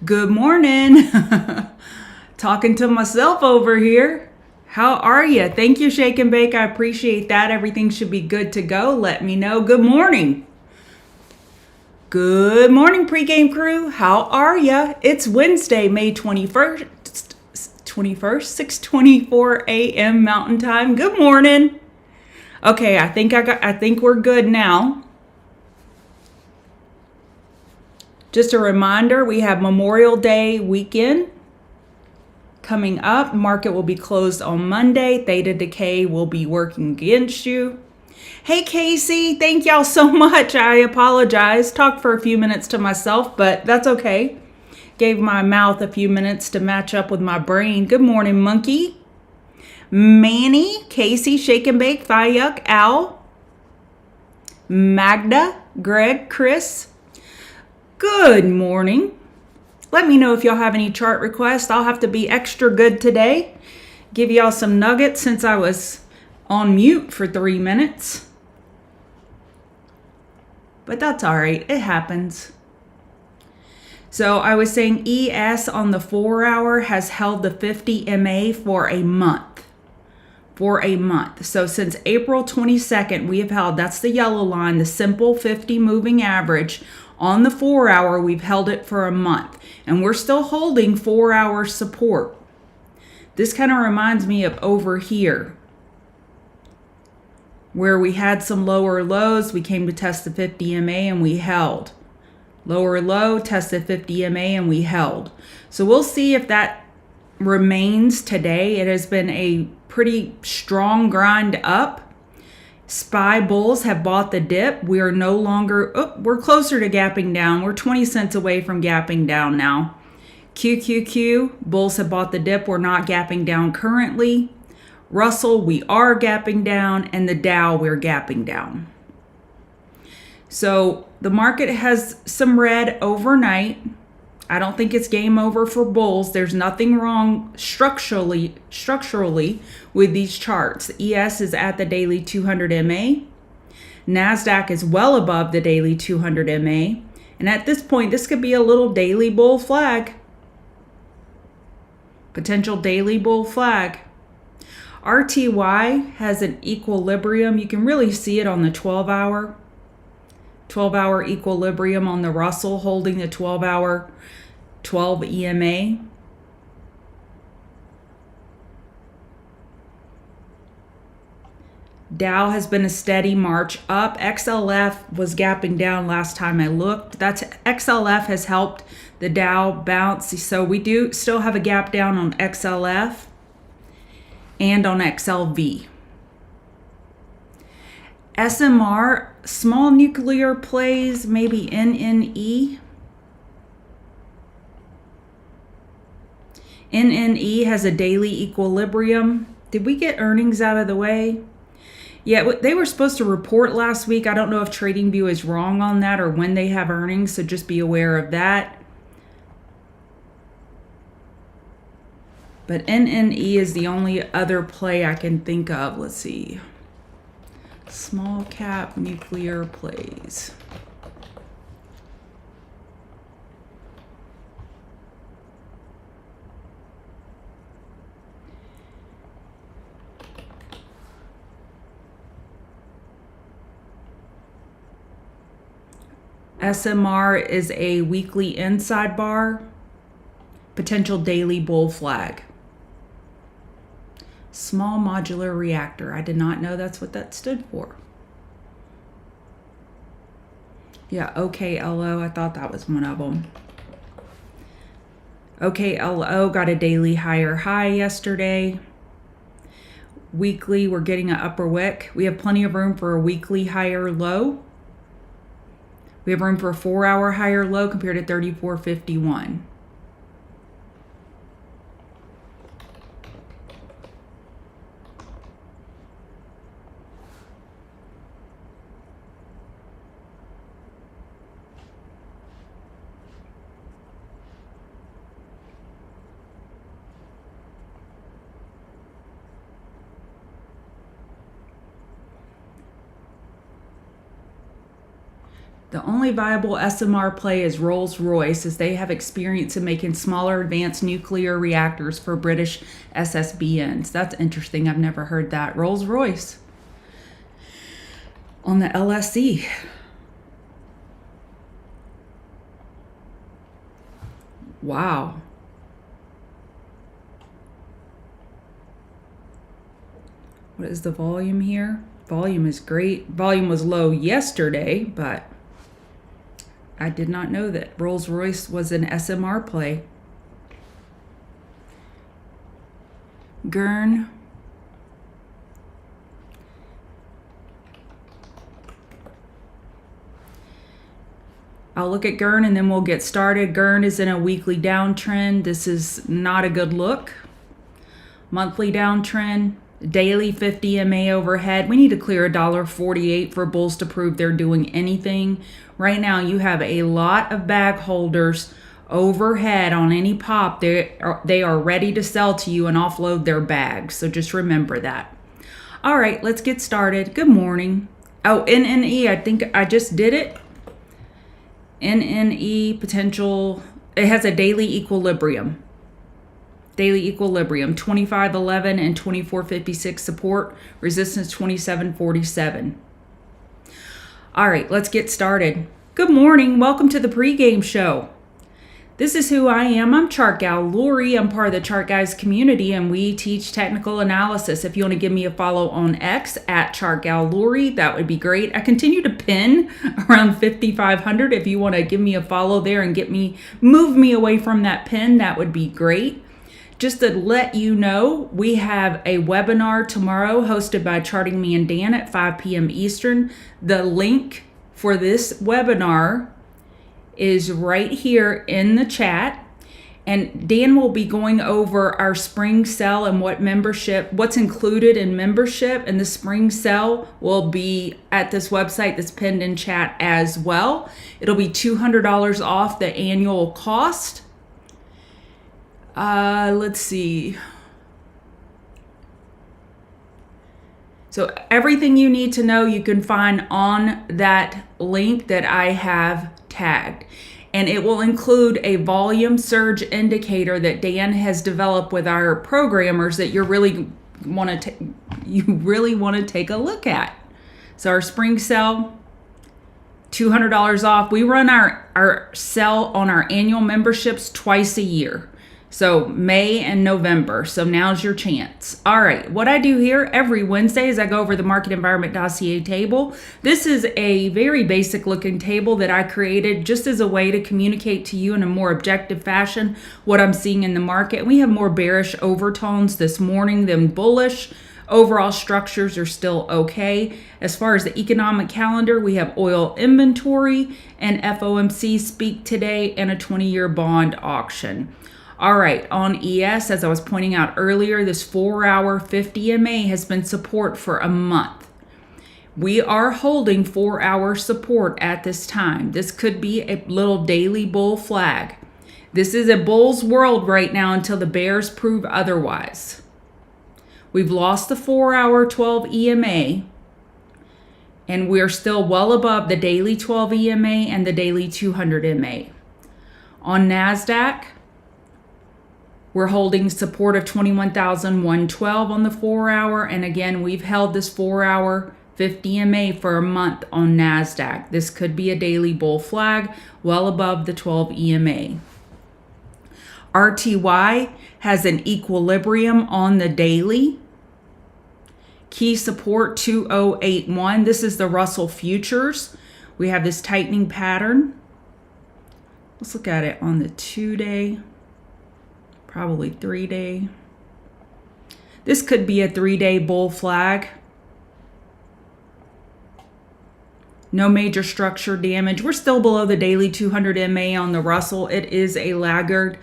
Good morning. Talking to myself over here. How are you? Thank you, Shake and Bake. I appreciate that. Everything should be good to go. Let me know. Good morning. Good morning, pregame crew. How are ya? It's Wednesday, May 21st, 6:24 a.m. Mountain Time. Good morning. Okay, I think we're good now. Just a reminder, we have Memorial Day weekend coming up. Market will be closed on Monday. Theta Decay will be working against you. Hey, Casey, thank y'all so much. I apologize. Talked for a few minutes to myself, but that's okay. Gave my mouth a few minutes to match up with my brain. Good morning, Monkey. Manny, Casey, Shake and Bake, Fayuk, Al, Magda, Greg, Chris. Good morning. Let me know if y'all have any chart requests. I'll have to be extra good today. Give y'all some nuggets since I was on mute for 3 minutes. But that's all right. It happens. So I was saying ES on the 4-hour has held the 50 MA for a month. So since April 22nd, we have held, that's the yellow line, the simple 50 moving average. On the 4-hour, we've held it for a month, and we're still holding 4-hour support. This kind of reminds me of over here, where we had some lower lows. We came to test the 50 MA and we held. Lower low, tested 50 MA and we held. So we'll see if that remains today. It has been a pretty strong grind up. SPY bulls have bought the dip. We are no longer, we're closer to gapping down. We're 20 cents away from gapping down now. QQQ, bulls have bought the dip. We're not gapping down currently. Russell, we are gapping down. And the Dow, we're gapping down. So the market has some red overnight. I don't think it's game over for bulls. There's nothing wrong structurally with these charts. ES is at the daily 200 MA. NASDAQ is well above the daily 200 MA. And at this point, this could be a little daily bull flag. Potential daily bull flag. RTY has an equilibrium. You can really see it on the 12-hour. 12-hour equilibrium on the Russell holding the 12-hour 12 EMA. Dow has been a steady march up. XLF was gapping down last time I looked. XLF has helped the Dow bounce. So we do still have a gap down on XLF and on XLV. SMR, small nuclear plays, maybe NNE. NNE has a daily equilibrium. Did we get earnings out of the way? Yeah, they were supposed to report last week. I don't know if TradingView is wrong on that or when they have earnings, so just be aware of that. But NNE is the only other play I can think of. Let's see. Small cap nuclear plays. SMR is a weekly inside bar. Potential daily bull flag. Small modular reactor. I did not know that's what that stood for. Yeah, OKLO. I thought that was one of them. OKLO got a daily higher high yesterday. Weekly, we're getting an upper wick. We have plenty of room for a weekly higher low. We have room for a 4-hour higher low compared to 34.51. The only viable SMR play is Rolls-Royce, as they have experience in making smaller advanced nuclear reactors for British SSBNs. That's interesting. I've never heard that. Rolls-Royce on the LSE. Wow. What is the volume here? Volume is great. Volume was low yesterday, but I did not know that Rolls-Royce was an SMR play. Gurn. I'll look at Gurn and then we'll get started. Gurn is in a weekly downtrend. This is not a good look. Monthly downtrend. Daily 50 MA overhead. We need to clear $1.48 for bulls to prove they're doing anything. Right now you have a lot of bag holders overhead on any pop. They are ready to sell to you and offload their bags. So just remember that. All right, let's get started. Good morning. Oh, NNE, I think I just did it. NNE potential. It has a daily equilibrium. Daily equilibrium, 25.11 and 24.56 support, resistance 27.47. All right, let's get started. Good morning. Welcome to the pregame show. This is who I am. I'm Chart Gal Lori. I'm part of the Chart Guys community, and we teach technical analysis. If you want to give me a follow on X at Chart Gal Lori, that would be great. I continue to pin around 5,500. If you want to give me a follow there and move me away from that pin, that would be great. Just to let you know, we have a webinar tomorrow hosted by Charting Me and Dan at 5 p.m. Eastern. The link for this webinar is right here in the chat. And Dan will be going over our spring sale and what's included in membership. And the spring sale will be at this website that's pinned in chat as well. It'll be $200 off the annual cost. Let's see. So everything you need to know you can find on that link that I have tagged. And it will include a volume surge indicator that Dan has developed with our programmers that you really want to take a look at. So our spring sale, $200 off. We run our sale on our annual memberships twice a year. So May and November. So now's your chance. All right. What I do here every Wednesday is I go over the market environment dossier table. This is a very basic looking table that I created just as a way to communicate to you in a more objective fashion what I'm seeing in the market. We have more bearish overtones this morning than bullish. Overall structures are still okay. As far as the economic calendar, we have oil inventory and FOMC speak today and a 20-year bond auction. All right, on ES, as I was pointing out earlier, this 4-hour 50 MA has been support for a month. We are holding 4-hour support at this time. This could be a little daily bull flag. This is a bull's world right now until the bears prove otherwise. We've lost the 4-hour 12 EMA, and we're still well above the daily 12 EMA and the daily 200 MA. On NASDAQ, we're holding support of 21,112 on the 4-hour. And again, we've held this 4-hour 50 MA for a month on NASDAQ. This could be a daily bull flag well above the 12 EMA. RTY has an equilibrium on the daily. Key support 2081. This is the Russell futures. We have this tightening pattern. Let's look at it on the 2-day. Probably 3-day. This could be a 3-day bull flag. No major structure damage. We're still below the daily 200 MA on the Russell. It is a laggard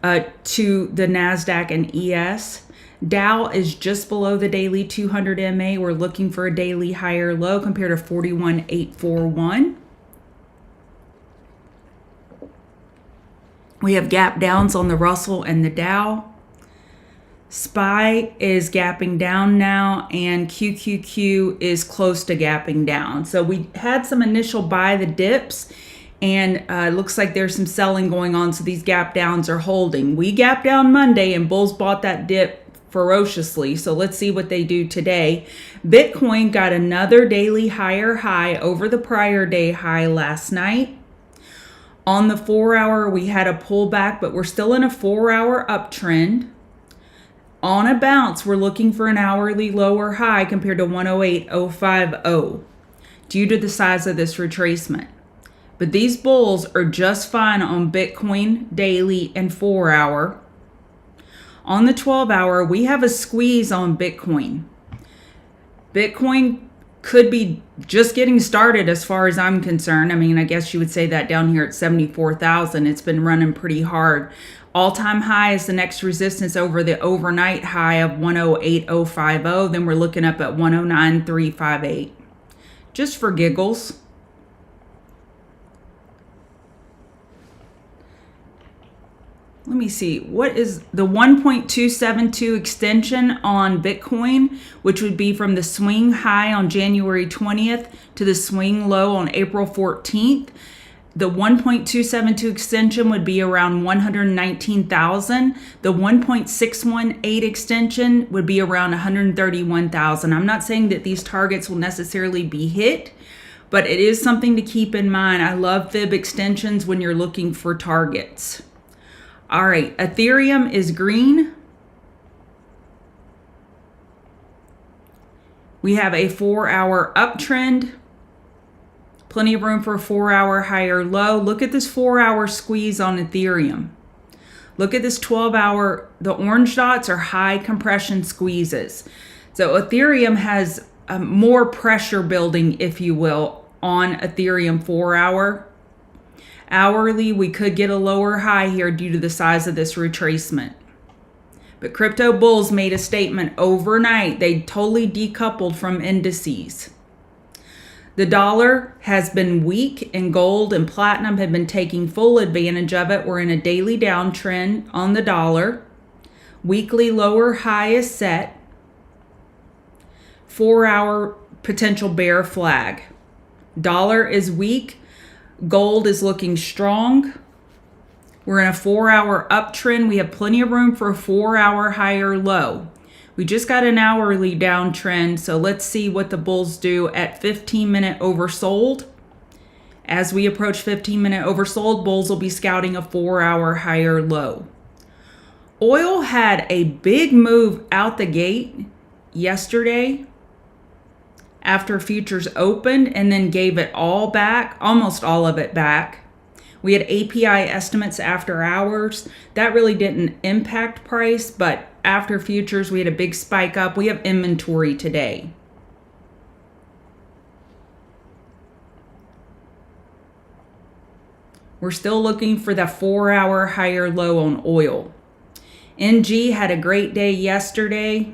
to the NASDAQ and ES. Dow is just below the daily 200 MA. We're looking for a daily higher low compared to 41,841. We have gap downs on the Russell and the Dow. SPY is gapping down now, and QQQ is close to gapping down. So we had some initial buy the dips, and it looks like there's some selling going on, so these gap downs are holding. We gapped down Monday, and bulls bought that dip ferociously, so let's see what they do today. Bitcoin got another daily higher high over the prior day high last night. On the 4-hour, we had a pullback, but we're still in a 4-hour uptrend. On a bounce, we're looking for an hourly lower high compared to 108.050 due to the size of this retracement. But these bulls are just fine on Bitcoin daily and 4-hour. On the 12-hour, we have a squeeze on Bitcoin. Bitcoin could be just getting started as far as I'm concerned. I mean, I guess you would say that down here at 74,000. It's been running pretty hard. All-time high is the next resistance over the overnight high of 108.050. Then we're looking up at 109.358. Just for giggles. Let me see. What is the 1.272 extension on Bitcoin, which would be from the swing high on January 20th to the swing low on April 14th? The 1.272 extension would be around 119,000. The 1.618 extension would be around 131,000. I'm not saying that these targets will necessarily be hit, but it is something to keep in mind. I love fib extensions when you're looking for targets. All right, Ethereum is green. We have a 4-hour uptrend. Plenty of room for a 4-hour higher low. Look at this 4-hour squeeze on Ethereum. Look at this 12-hour. The orange dots are high compression squeezes. So Ethereum has more pressure building, if you will, on Ethereum 4-hour. Hourly, we could get a lower high here due to the size of this retracement. But crypto bulls made a statement overnight. They totally decoupled from indices. The dollar has been weak, and gold and platinum have been taking full advantage of it. We're in a daily downtrend on the dollar. Weekly lower high is set. 4-hour potential bear flag. Dollar is weak. Gold is looking strong. We're in a 4-hour uptrend. We have plenty of room for a 4-hour higher low. We just got an hourly downtrend, so let's see what the bulls do at 15-minute oversold. As we approach 15-minute oversold, bulls will be scouting a 4-hour higher low. Oil had a big move out the gate yesterday after futures opened and then gave it all back, almost all of it back. We had API estimates after hours. That really didn't impact price, but after futures, we had a big spike up. We have inventory today. We're still looking for the 4-hour higher low on oil. NG had a great day yesterday.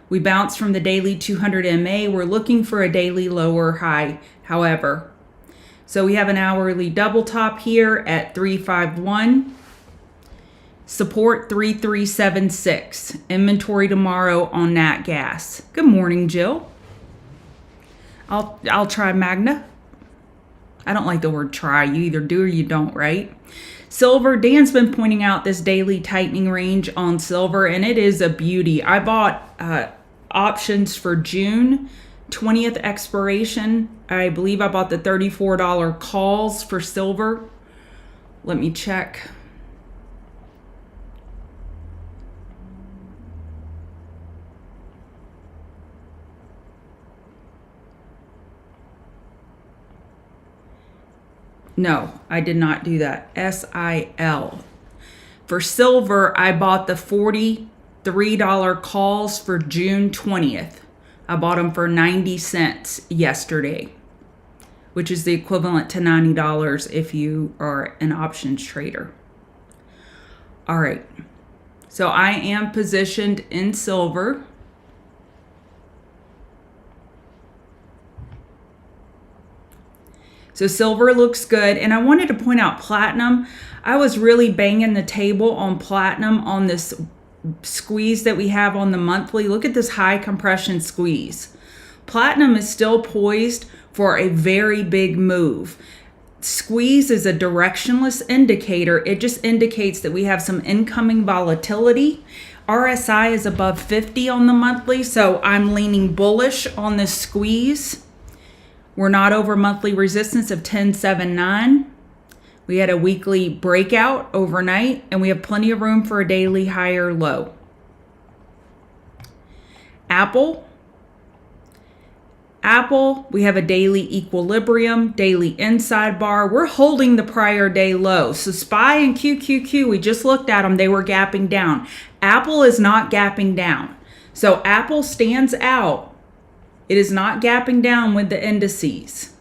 We bounced from the daily 200 MA. We're looking for a daily lower high, however. So we have an hourly double top here at 351. Support 3376. Inventory tomorrow on nat gas. Good morning, Jill. I'll try Magna. I don't like the word try. You either do or you don't, right? Silver, Dan's been pointing out this daily tightening range on silver, and it is a beauty. I bought options for June 20th expiration. I believe I bought the $34 calls for silver. Let me check. No, I did not do that. SIL. For silver, I bought the $43 calls for June 20th. I bought them for 90 cents yesterday, which is the equivalent to $90 if you are an options trader. All right. So I am positioned in silver. So silver looks good. And I wanted to point out platinum. I was really banging the table on platinum on this squeeze that we have on the monthly. Look at this high compression squeeze. Platinum is still poised for a very big move. Squeeze is a directionless indicator. It just indicates that we have some incoming volatility. RSI is above 50 on the monthly, so I'm leaning bullish on this squeeze. We're not over monthly resistance of 10.79. We had a weekly breakout overnight, and we have plenty of room for a daily higher low. Apple, we have a daily equilibrium, daily inside bar. We're holding the prior day low. So SPY and QQQ, we just looked at them. They were gapping down. Apple is not gapping down. So Apple stands out. It is not gapping down with the indices.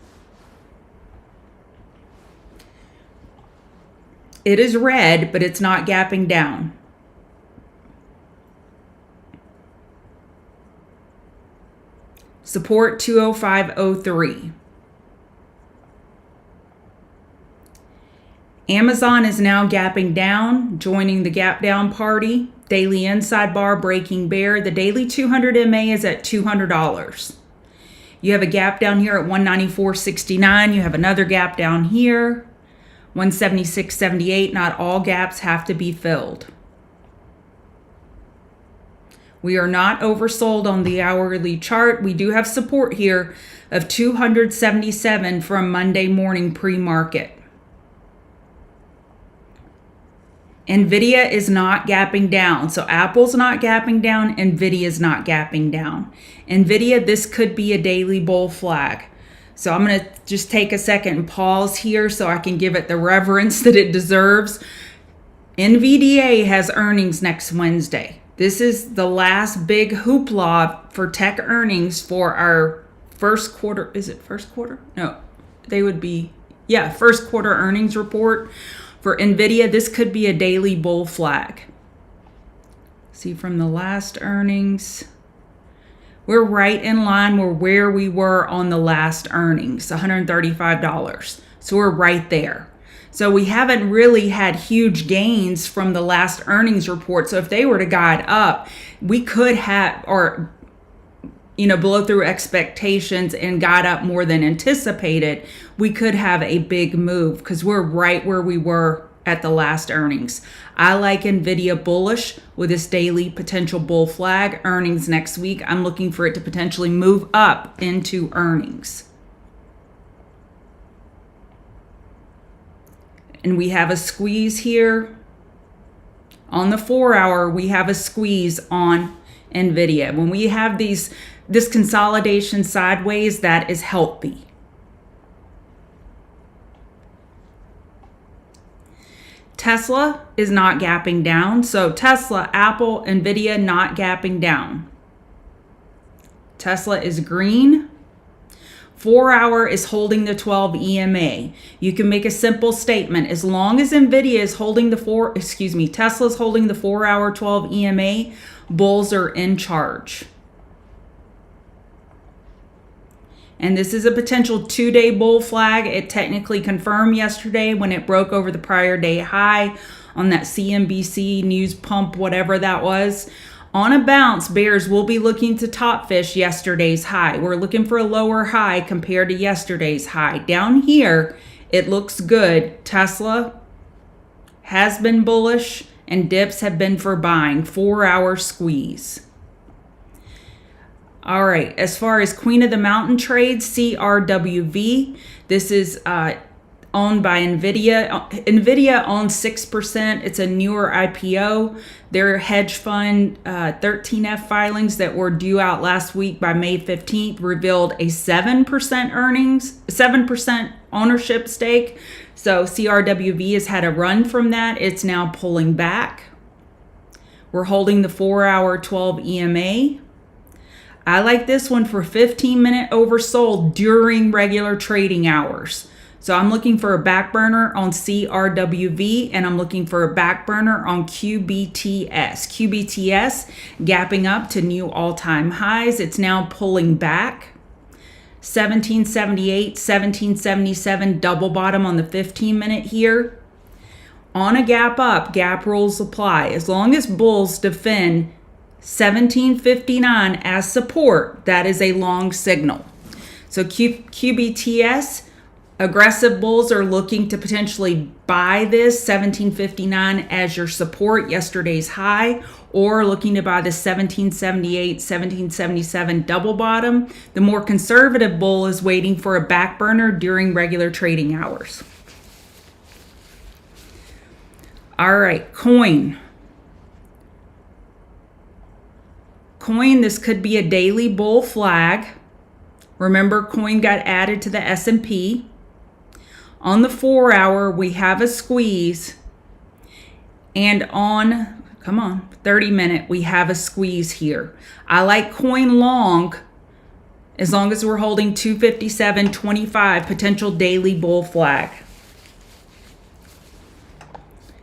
It is red, but it's not gapping down. Support 205.03. Amazon is now gapping down, joining the gap down party. Daily inside bar breaking bear. The daily 200 MA is at $200. You have a gap down here at 194.69. You have another gap down here, 176.78. Not all gaps have to be filled. We are not oversold on the hourly chart. We do have support here of 277 from Monday morning pre-market. Nvidia is not gapping down. So Apple's not gapping down. Nvidia is not gapping down. Nvidia, this could be a daily bull flag. So I'm going to just take a second and pause here so I can give it the reverence that it deserves. NVDA has earnings next Wednesday. This is the last big hoopla for tech earnings for our first quarter. Is it first quarter? No, they would be, first quarter earnings report for NVIDIA. This could be a daily bull flag. See from the last earnings, we're right in line with where we were on the last earnings, $135. So we're right there. So we haven't really had huge gains from the last earnings report. So if they were to guide up, we could have, or, blow through expectations and guide up more than anticipated, we could have a big move because we're right where we were at the last earnings. I like NVIDIA bullish with this daily potential bull flag. Earnings next week, I'm looking for it to potentially move up into earnings. And we have a squeeze here. On the 4-hour, we have a squeeze on NVIDIA. When we have this consolidation sideways, that is healthy. Tesla is not gapping down. So Tesla, Apple, NVIDIA not gapping down. Tesla is green. 4-hour is holding the 12 EMA. You can make a simple statement. As long as NVIDIA is holding Tesla's holding the 4-hour 12 EMA, bulls are in charge. And this is a potential 2-day bull flag. It technically confirmed yesterday when it broke over the prior day high on that CNBC news pump, whatever that was. On a bounce, bears will be looking to top fish yesterday's high. We're looking for a lower high compared to yesterday's high. Down here, it looks good. Tesla has been bullish and dips have been for buying. 4-hour squeeze. All right, as far as Queen of the Mountain trades, CRWV, this is owned by NVIDIA. NVIDIA owns 6%. It's a newer IPO. Their hedge fund 13F filings that were due out last week by May 15th revealed a 7% ownership stake. So CRWV has had a run from that. It's now pulling back. We're holding the 4-hour 12 EMA. I like this one for 15-minute oversold during regular trading hours. So I'm looking for a back burner on CRWV and I'm looking for a back burner on QBTS. QBTS gapping up to new all-time highs. It's now pulling back. 1778, 1777 double bottom on the 15-minute here. on a gap up, gap rules apply. As long as bulls defend 1759 as support, that is a long signal. So QBTS, aggressive bulls are looking to potentially buy this 1759 as your support, yesterday's high, or looking to buy the 1778, 1777 double bottom. The more conservative bull is waiting for a back burner during regular trading hours. All right, coin. Coin, this could be a daily bull flag. Remember, coin got added to the S&P. On the 4 hour, we have a squeeze. And on, 30 minute, we have a squeeze here. I like coin long as long as we're holding 257.25, potential daily bull flag.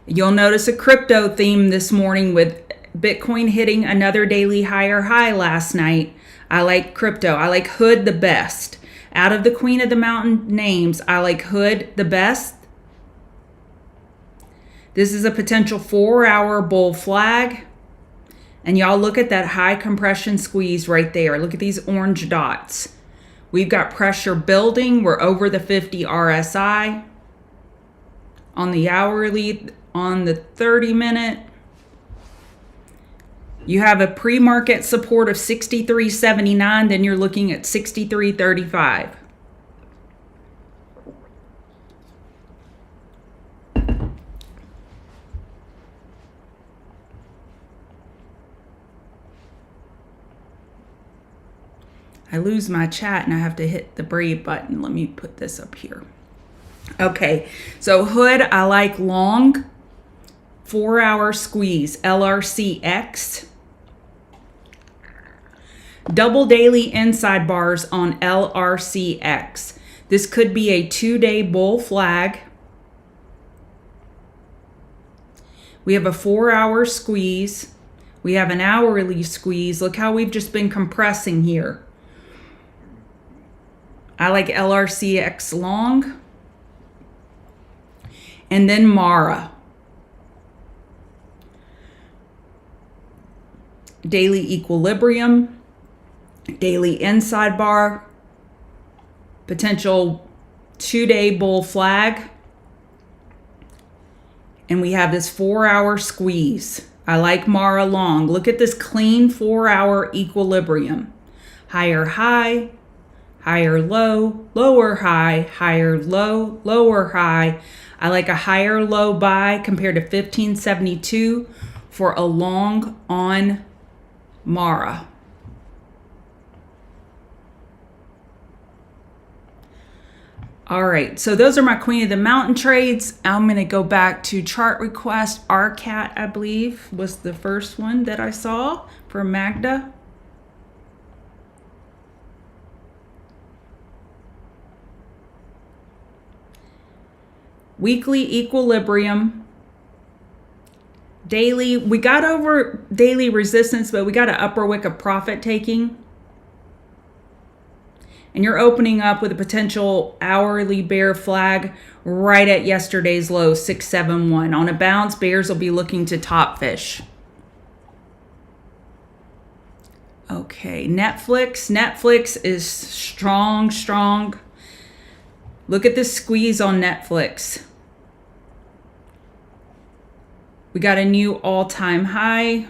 You'll notice a crypto theme this morning with Bitcoin hitting another daily higher high last night. I like crypto. I like Hood the best. Out of the Queen of the Mountain names, I like Hood the best. This is a potential 4 hour bull flag. And y'all look at that high compression squeeze right there. Look at these orange dots. We've got pressure building. We're over the 50 RSI. On the hourly, on the 30 minute, you have a pre-market support of 63.79, then you're looking at 63.35. I lose my chat and I have to hit the braid button. Let me put this up here. Okay, so Hood, I like long, 4 hour squeeze, LRCX. Double daily inside bars on LRCX. This could be a 2-day bull flag. We have a 4 hour squeeze. We have an hourly squeeze. Look how we've just been compressing here. I like LRCX long. And then Mara. Daily equilibrium. Daily inside bar, potential 2-day bull flag, and we have this 4 hour squeeze. I like Mara long. Look at this clean 4 hour equilibrium. Higher high, higher low, lower high, higher low, lower high. I like a higher low buy compared to 1572 for a long on Mara. All right, so those are my Queen of the Mountain trades. I'm going to go back to chart request. RCAT, I believe, was the first one that I saw for Magda. Weekly equilibrium. Daily, we got over daily resistance, but we got an upper wick of profit taking. And you're opening up with a potential hourly bear flag right at yesterday's low, 671. On a bounce, bears will be looking to top fish. Okay, Netflix. Netflix is strong, strong. Look at this squeeze on Netflix. We got a new all-time high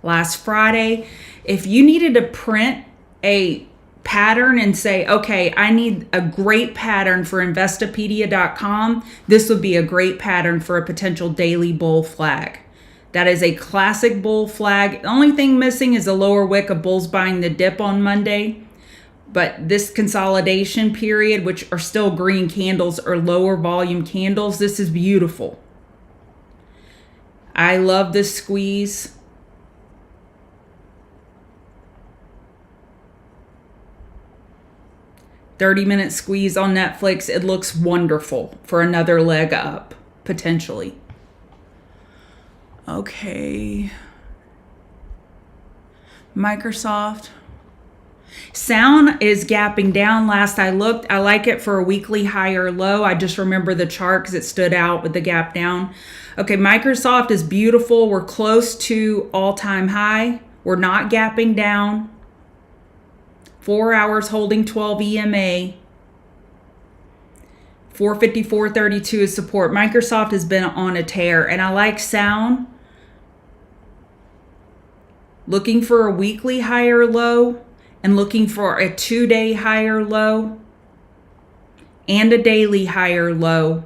last Friday. If you needed to print a pattern and say, okay, I need a great pattern for Investopedia.com, this would be a great pattern for a potential daily bull flag. That is a classic bull flag. The only thing missing is a lower wick of bulls buying the dip on Monday. But this consolidation period, which are still green candles or lower volume candles, this is beautiful. I love this squeeze. "30-minute squeeze on Netflix. It looks wonderful for another leg up, potentially. Okay. Microsoft. Sound is gapping down. Last I looked, I like it for a weekly high or low. I just remember the chart because it stood out with the gap down. Okay, Microsoft is beautiful. We're close to all-time high. We're not gapping down. 4 hours holding 12 EMA. 454.32 is support. Microsoft has been on a tear, and I like Sound. Looking for a weekly higher low and looking for a 2-day higher low and a daily higher low.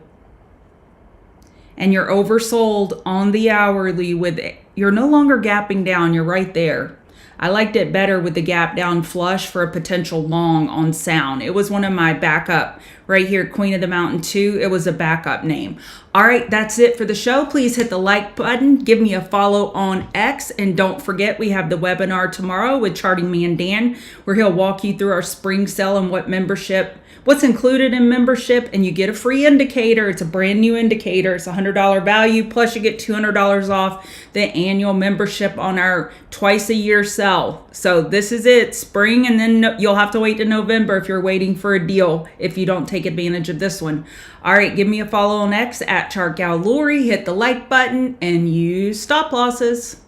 And you're oversold on the hourly with it. You're no longer gapping down. You're right there. I liked it better with the gap down flush for a potential long on Sound. It was one of my backup right here, Queen of the Mountain 2. It was a backup name. All right, that's it for the show. Please hit the like button. Give me a follow on X. And don't forget, we have the webinar tomorrow with Charting Man Dan, where he'll walk you through our spring sale and what's included in membership, and you get a free indicator. It's a brand new indicator. It's a $100 value, plus you get $200 off the annual membership on our twice a year sale. So this is it, spring, and then you'll have to wait to November if you're waiting for a deal if you don't take advantage of this one. All right, give me a follow on X at ChartGalLori. Hit the like button and use stop losses.